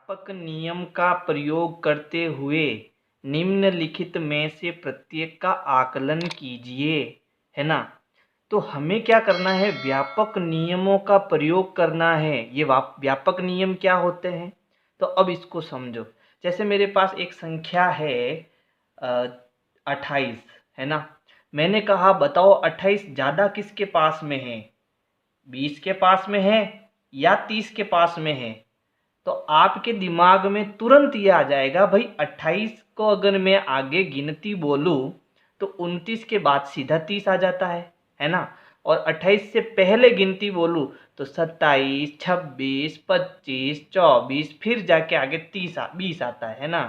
व्यापक नियम का प्रयोग करते हुए निम्नलिखित में से प्रत्येक का आकलन कीजिए, है ना। तो हमें क्या करना है, व्यापक नियमों का प्रयोग करना है। ये व्यापक नियम क्या होते हैं, तो अब इसको समझो। जैसे मेरे पास एक संख्या है 28, है ना। मैंने कहा बताओ 28 ज़्यादा किसके पास में है, 20 के पास में है या 30 के पास में है। तो आपके दिमाग में तुरंत ये आ जाएगा, भाई 28 को अगर मैं आगे गिनती बोलूं तो 29 के बाद सीधा 30 आ जाता है ना। और 28 से पहले गिनती बोलूं तो 27, 26, 25, 24 फिर जाके आगे 20 आता है ना।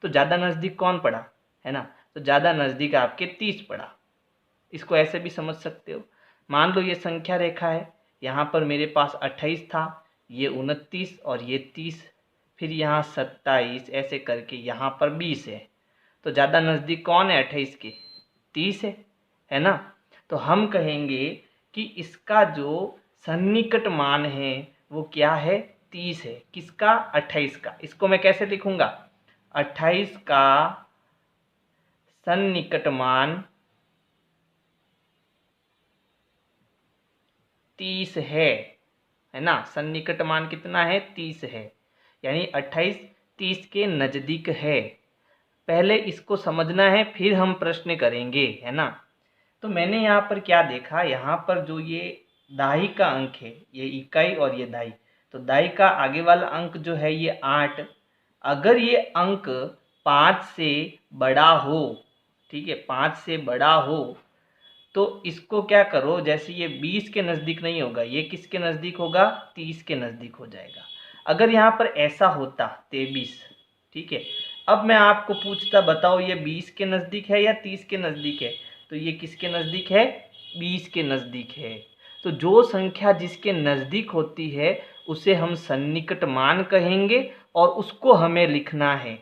तो ज़्यादा नज़दीक कौन पड़ा, है ना। तो ज़्यादा नज़दीक आपके 30 पड़ा। इसको ऐसे भी समझ सकते हो। मान लो ये संख्या रेखा है, यहाँ पर मेरे पास 28 था, ये 29 और ये 30, फिर यहाँ 27, ऐसे करके यहाँ पर 20 है। तो ज़्यादा नज़दीक कौन है 28 के, 30 है ना। तो हम कहेंगे कि इसका जो सन्निकट मान है वो क्या है, 30 है। किसका, 28 का। इसको मैं कैसे लिखूंगा, 28 का सन्निकट मान 30 है ना। सन्निकट मान कितना है, 30 है। यानी 28 30 के नज़दीक है। पहले इसको समझना है, फिर हम प्रश्न करेंगे, है ना। तो मैंने यहाँ पर क्या देखा, यहाँ पर जो ये दाई का अंक है, ये इकाई और ये दाई, तो दाई का आगे वाला अंक जो है ये 8। अगर ये अंक 5 से बड़ा हो, ठीक है, 5 से बड़ा हो, तो इसको क्या करो, जैसे ये 20 के नज़दीक नहीं होगा, ये किसके नज़दीक होगा, 30 के नज़दीक हो जाएगा। अगर यहाँ पर ऐसा होता 23, ठीक है। अब मैं आपको पूछता, बताओ ये 20 के नज़दीक है या 30 के नज़दीक है, तो ये किसके नज़दीक है, 20 के नज़दीक है। तो जो संख्या जिसके नज़दीक होती है उसे हम सन्निकट मान कहेंगे और उसको हमें लिखना है।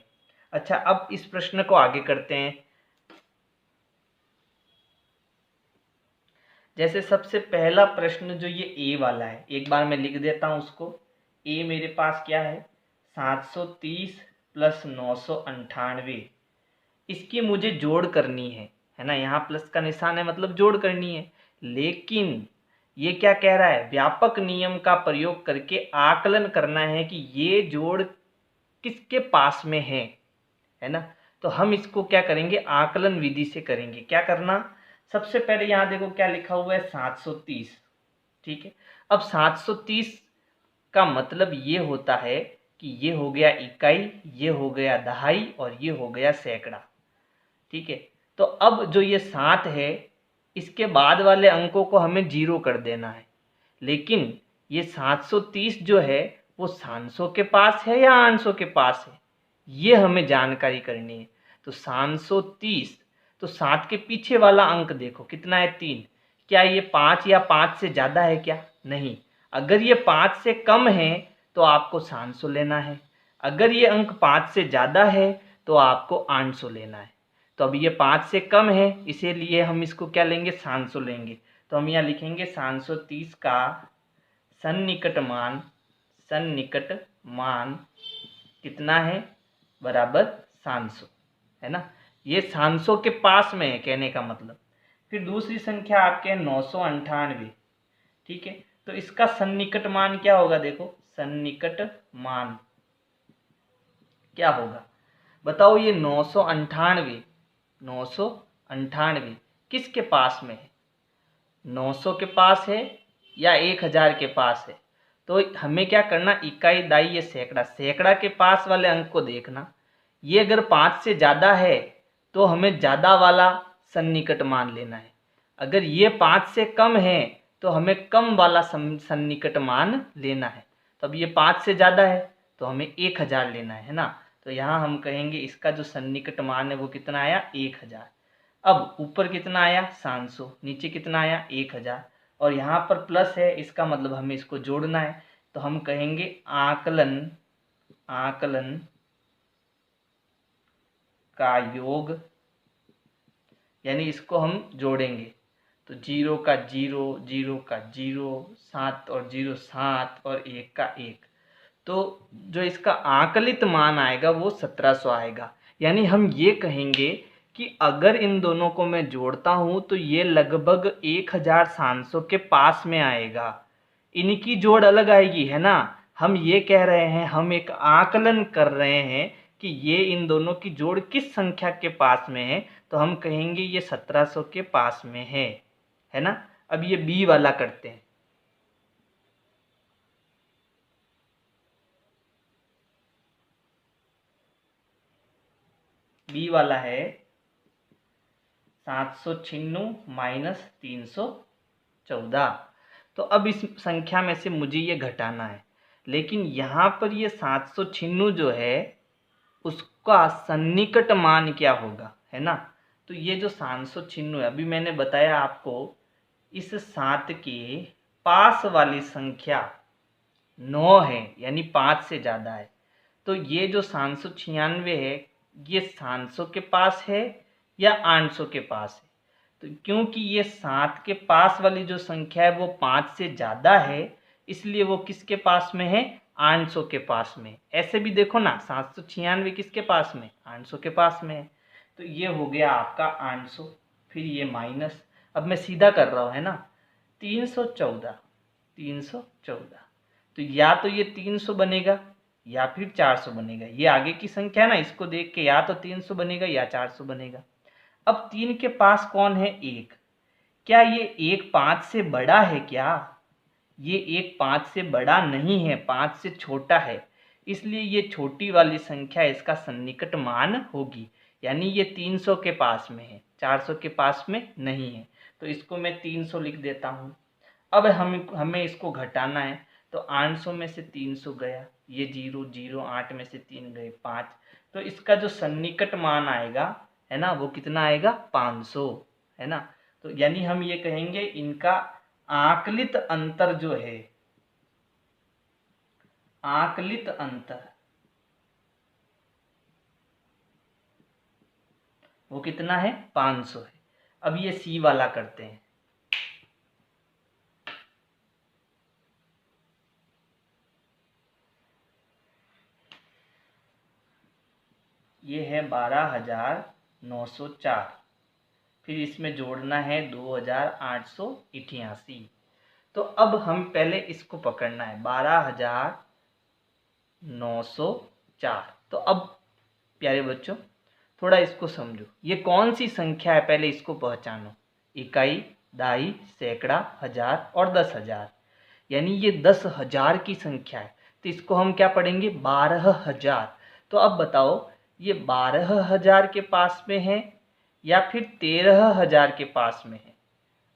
अच्छा, अब इस प्रश्न को आगे करते हैं। जैसे सबसे पहला प्रश्न जो ये ए वाला है, एक बार मैं लिख देता हूँ उसको। ए मेरे पास क्या है, 730 प्लस 998। इसकी मुझे जोड़ करनी है ना। यहाँ प्लस का निशान है, मतलब जोड़ करनी है। लेकिन ये क्या कह रहा है, व्यापक नियम का प्रयोग करके आकलन करना है कि ये जोड़ किसके पास में है ना। तो हम इसको क्या करेंगे, आकलन विधि से करेंगे। क्या करना, सबसे पहले यहाँ देखो क्या लिखा हुआ है, 730, ठीक है। अब 730 का मतलब ये होता है कि ये हो गया इकाई, ये हो गया दहाई और ये हो गया सैकड़ा, ठीक है। तो अब जो ये 7 है, इसके बाद वाले अंकों को हमें 0 कर देना है। लेकिन ये 730 जो है वो सांसों के पास है या आंसों के पास है, ये हमें जानकारी करनी है। तो 730, तो 7 के पीछे वाला अंक देखो कितना है, 3। क्या ये 5 या 5 से ज़्यादा है क्या, नहीं। अगर ये 5 से कम है तो आपको सांसो लेना है, अगर ये अंक 5 से ज़्यादा है तो आपको आंसो लेना है। तो अब ये 5 से कम है, इसीलिए हम इसको क्या लेंगे, सांसो लेंगे। तो हम यहाँ लिखेंगे 730 का सन्निकट मान कितना है, बराबर 700, है ना। ये 700 के पास में है कहने का मतलब। फिर दूसरी संख्या आपके 998, ठीक है। तो इसका सन्निकट मान क्या होगा, देखो सन्निकट मान क्या होगा, बताओ। ये 998 किसके पास में है, 900 के पास है या 1000 के पास है। तो हमें क्या करना, इकाई दाई ये सैकड़ा, सैकड़ा के पास वाले अंक को देखना। ये अगर 5 से ज़्यादा है तो हमें ज़्यादा वाला सन्निकट मान लेना है। अगर ये 5 से कम है तो हमें कम वाला सन्निकट मान लेना है। तो अब ये 5 से ज़्यादा है तो हमें 1000 लेना है ना। तो यहाँ हम कहेंगे इसका जो सन्निकट मान है वो कितना आया, 1000। अब ऊपर कितना आया, 700, नीचे कितना आया, 1000। और यहाँ पर प्लस है, इसका मतलब हमें इसको जोड़ना है। तो हम कहेंगे आकलन का योग, यानी इसको हम जोड़ेंगे। तो 0 का 0, 0 का 0, 7 और 0 7 और 1 का 1। तो जो इसका आकलित मान आएगा वो 1700 आएगा। यानी हम ये कहेंगे कि अगर इन दोनों को मैं जोड़ता हूँ तो ये लगभग 1700 के पास में आएगा। इनकी जोड़ अलग आएगी, है ना। हम ये कह रहे हैं, हम एक आकलन कर रहे हैं कि ये इन दोनों की जोड़ किस संख्या के पास में है, तो हम कहेंगे ये 1700 के पास में है ना। अब ये बी वाला करते हैं। बी वाला है 796 माइनस 314। तो अब इस संख्या में से मुझे ये घटाना है, लेकिन यहाँ पर ये 796 जो है उसका सन्निकट मान क्या होगा, है ना। तो ये जो 796 है, अभी मैंने बताया आपको, इस 7 के पास वाली संख्या 9 है, यानी 5 से ज़्यादा है। तो ये जो 796 है ये 700 के पास है या 800 के पास है। तो क्योंकि ये 7 के पास वाली जो संख्या है वो 5 से ज़्यादा है, इसलिए वो किसके पास में है, 800 के पास में। ऐसे भी देखो ना, 796 किसके पास में, 800 के पास में है। तो ये हो गया आपका 800, फिर ये माइनस, अब मैं सीधा कर रहा हूँ, है ना, 314 314। तो या तो ये 300 बनेगा या फिर 400 बनेगा। ये आगे की संख्या है ना, इसको देख के या तो 300 बनेगा या 400 बनेगा। अब 3 के पास कौन है, 1। क्या ये 1 5 से बड़ा है क्या? ये 1 5 से बड़ा नहीं है, 5 से छोटा है, इसलिए ये छोटी वाली संख्या इसका सन्निकट मान होगी। यानी ये 300 के पास में है, 400 के पास में नहीं है। तो इसको मैं 300 लिख देता हूँ। अब हमें इसको घटाना है, तो 800 में से 300 गया, ये 0 0, 8 में से 3 गए 5। तो इसका जो सन्निकट मान आएगा, है ना, वो कितना आएगा, 500, है ना। तो यानी हम ये कहेंगे इनका आकलित अंतर जो है, आकलित अंतर वो कितना है, 500 है। अब ये सी वाला करते हैं। ये है 12,904, फिर इसमें जोड़ना है 2,888। तो अब हम पहले इसको पकड़ना है, 12,904। तो अब प्यारे बच्चों थोड़ा इसको समझो, ये कौन सी संख्या है, पहले इसको पहचानो। इकाई, दहाई, सैकड़ा, हजार और 10,000। यानी ये 10,000 की संख्या है, तो इसको हम क्या पढ़ेंगे, 12,000। तो अब बताओ ये 12,000 के पास में है या फिर 13,000 के पास में है।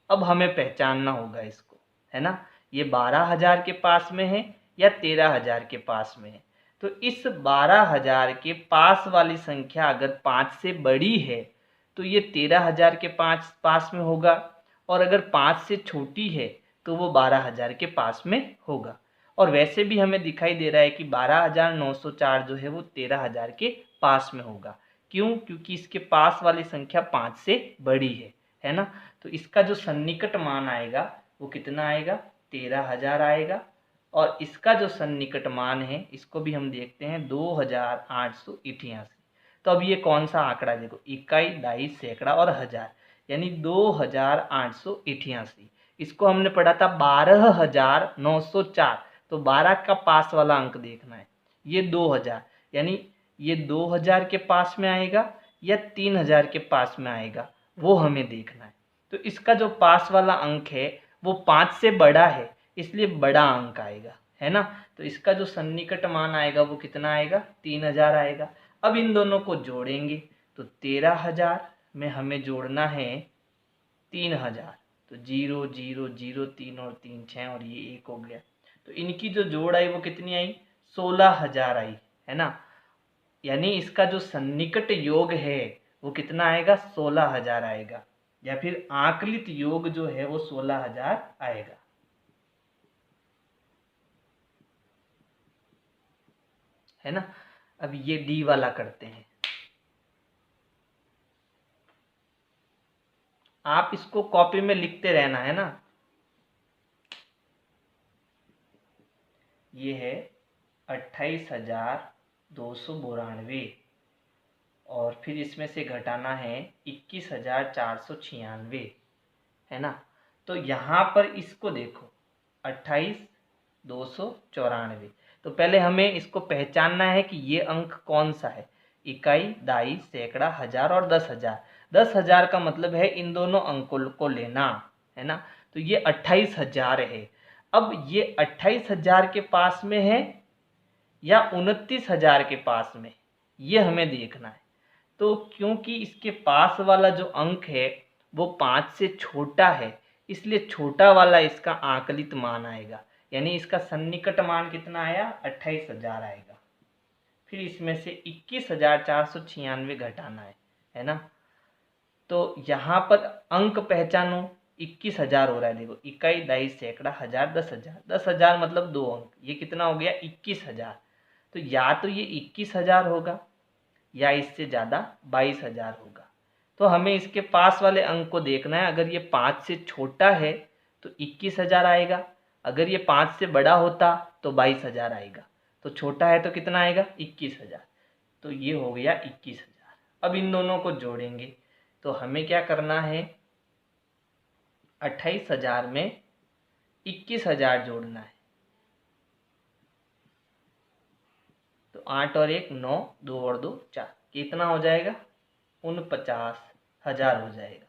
अब हमें पहचानना होगा इसको, है ना। ये 12,000 के पास में है या 13,000 के पास में है। तो इस 12,000 के पास वाली संख्या अगर 5 से बड़ी है तो ये 13,000 के पास में होगा, और अगर 5 से छोटी है तो वो 12,000 के पास में होगा। और वैसे भी हमें दिखाई दे रहा है कि 12,904 जो है वो 13,000 के पास में होगा। क्यों? क्योंकि इसके पास वाली संख्या 5 से बड़ी है ना। तो इसका जो सन्निकट मान आएगा वो कितना आएगा, 13,000 आएगा। और इसका जो सन्निकट मान है इसको भी हम देखते हैं, 2,888। तो अब ये कौन सा आंकड़ा है, देखो, इकाई, दहाई, सैकड़ा और हजार, यानी 2,888। इसको हमने पढ़ा था 12,904, तो 12 का पास वाला अंक देखना है, ये 2,000, यानी ये 2,000 के पास में आएगा या 3,000 के पास में आएगा, वो हमें देखना है। तो इसका जो पास वाला अंक है वो 5 से बड़ा है, इसलिए बड़ा अंक आएगा, है ना। तो इसका जो सन्निकट मान आएगा वो कितना आएगा, 3,000 आएगा। अब इन दोनों को जोड़ेंगे तो 13,000 में हमें जोड़ना है 3,000। तो 0 0 0, 3 और 3 6, और ये 1 हो गया। तो इनकी जो जोड़ आई वो कितनी आई, 16,000 आई, है ना। यानी इसका जो सन्निकट योग है वो कितना आएगा, 16,000 आएगा, या फिर आकलित योग जो है वो 16,000 आएगा, है ना। अब ये डी वाला करते हैं। आप इसको कॉपी में लिखते रहना, है ना। ये है 28,292 और फिर इसमें से घटाना है 21,496, है ना। तो यहाँ पर इसको देखो 28,294। तो पहले हमें इसको पहचानना है कि ये अंक कौन सा है। इकाई, दाई, सैकड़ा, हजार और 10,000। 10,000 का मतलब है इन दोनों अंकों को लेना, है ना। तो ये 28,000 है। अब ये 28,000 के पास में है या 29,000 के पास में, ये हमें देखना है। तो क्योंकि इसके पास वाला जो अंक है वो 5 से छोटा है, इसलिए छोटा वाला इसका आकलित मान आएगा, यानी इसका सन्निकट मान कितना आया, 28,000 आएगा। फिर इसमें से 21,496 घटाना है ना। तो यहाँ पर अंक पहचानो, 21,000 हो रहा है, देखो इकाई, दाई, सैकड़ा, हजार, 10,000। 10,000 मतलब 2 अंक, ये कितना हो गया, 21,000। तो या तो ये 21,000 होगा या इससे ज़्यादा 22,000 होगा। तो हमें इसके पास वाले अंक को देखना है। अगर ये 5 से छोटा है तो 21,000 आएगा, अगर ये 5 से बड़ा होता तो 22,000 आएगा। तो छोटा है तो कितना आएगा, 21,000। तो ये हो गया 21,000। अब इन दोनों को जोड़ेंगे तो हमें क्या करना है, 28,000 में 21,000 जोड़ना है। तो 8 और 1 9, 2 और 2 4, कितना हो जाएगा, 49,000 हो जाएगा।